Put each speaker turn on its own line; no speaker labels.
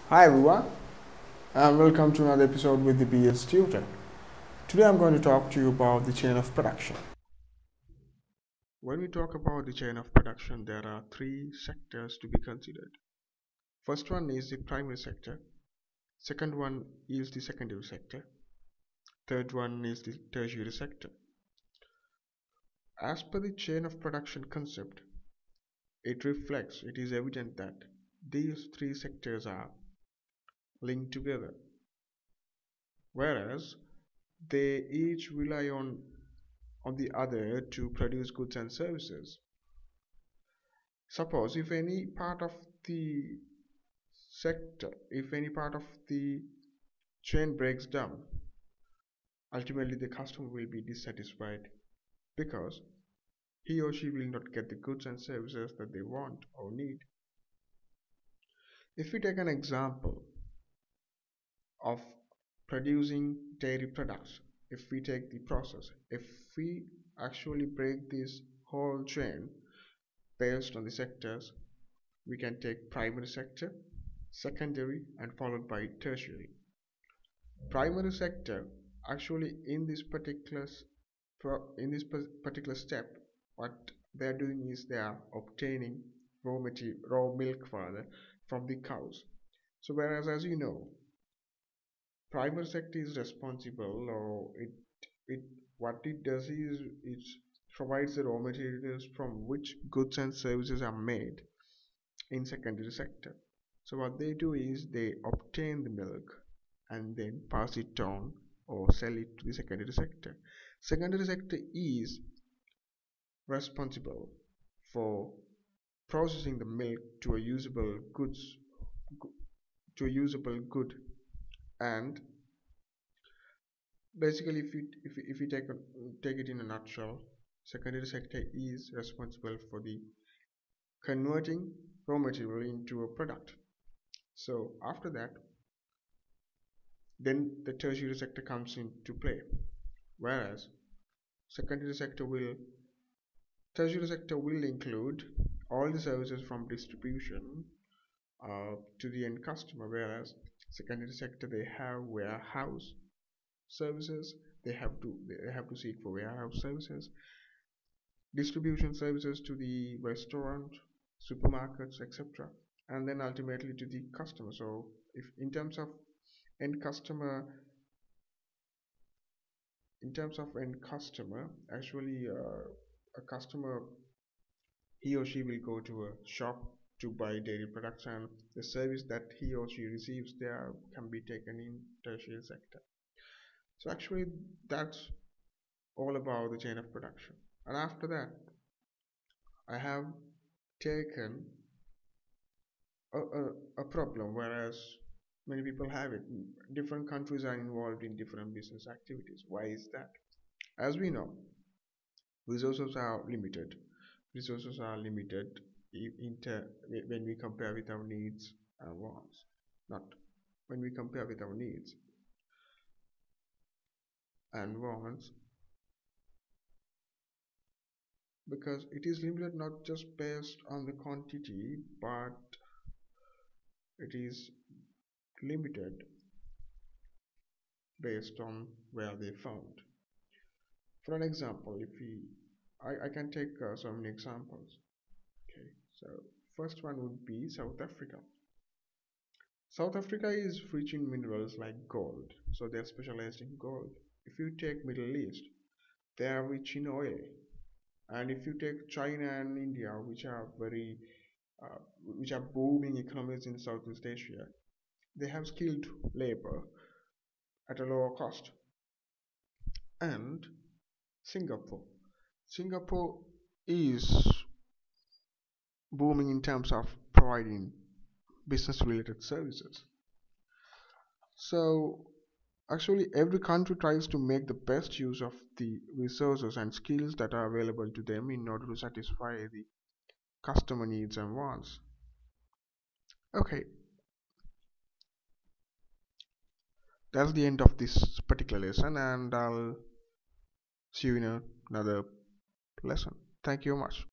Hi everyone, and welcome to another episode with the BS Tutor. Today I'm going to talk to you about the chain of production. When we talk about the chain of production, there are three sectors to be considered. First one is the primary sector, second one is the secondary sector, third one is the tertiary sector. As per the chain of production concept, it is evident that these three sectors are linked together, whereas they each rely on the other to produce goods and services. Suppose if any part of the if any part of the chain breaks down, ultimately the customer will be dissatisfied because he or she will not get the goods and services that they want or need. If we take an example of producing dairy products, if we take the process, if we actually break this whole chain based on the sectors, we can take primary sector, secondary, and followed by tertiary. Primary sector actually in this particular step, what they are doing is they are obtaining raw milk rather from the cows. So whereas as you know, primary sector is responsible, or it what it does is it provides the raw materials from which goods and services are made in secondary sector. So what they do is they obtain the milk and then pass it on or sell it to the secondary sector. Secondary sector is responsible for processing the milk to a usable good. And basically, if you take it in a nutshell, secondary sector is responsible for the converting raw material into a product. So after that, then the tertiary sector comes into play, whereas secondary sector will tertiary sector will include all the services from distribution to the end customer, whereas secondary sector they have warehouse services, they have to seek for warehouse services, distribution services to the restaurant, supermarkets, etc., and then ultimately to the customer. So if in terms of end customer, actually a customer, he or she will go to a shop to buy dairy products, and the service that he or she receives there can be taken in tertiary sector. So actually that's all about the chain of production. And after that, I have taken a problem, whereas many people have it. Different countries are involved in different business activities. Why is that? As we know, resources are limited. Resources are limited when we compare with our needs and wants. Not when we compare with our needs and wants, because it is limited not just based on the quantity, but it is limited based on where they found. For an example, if I can take so many examples. Okay, so first one would be South Africa. South Africa is rich in minerals like gold, so they are specialized in gold. If you take Middle East, they are rich in oil. And if you take China and India, uh, which are booming economies in Southeast Asia, they have skilled labor at a lower cost. And Singapore. Singapore is booming in terms of providing business related services. So actually every country tries to make the best use of the resources and skills that are available to them in order to satisfy the customer needs and wants. Okay, that's the end of this particular lesson, and I'll see you in another lesson. Thank you very much.